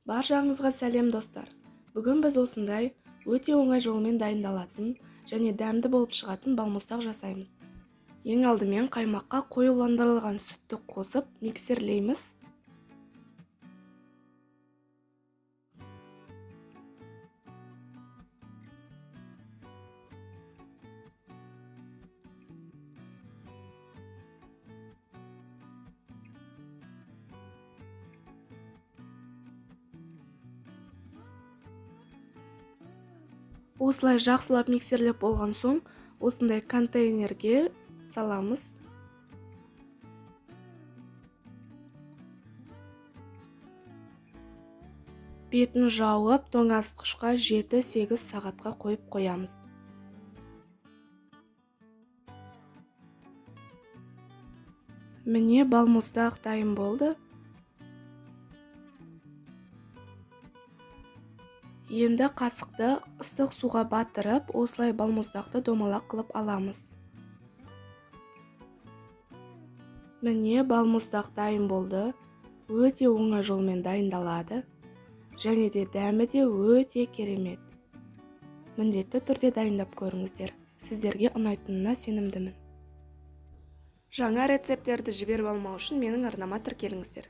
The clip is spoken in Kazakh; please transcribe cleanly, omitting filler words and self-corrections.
Баршаңызға сәлем достар. Бүгін біз осындай өте оңай жолмен дайындалатын және дәмді болып шығатын балмұздақ жасаймыз. Ең алдымен қаймаққа қоюландырылған сүтті қосып миксерлейміз. Осылай жақсылап миксерлеп болған соң, осындай контейнерге саламыз. Бетін жауып, тоңазытқышқа 7-8 сағатқа қойып қоямыз. Міне балмұздақ дайын болды. Енді қасықты ыстық суға батырып, осылай балмұздақты домалақ қылып аламыз. Міне балмұздақ дайын болды. Өте оңай жолмен дайындалады. Және де дәмі де өте керемет. Міндетті түрде дайындап көріңіздер. Сіздерге ұнайтынына сенімдімін. Жаңа рецептерді жіберіп алмау үшін менің арнама тіркеліңіздер.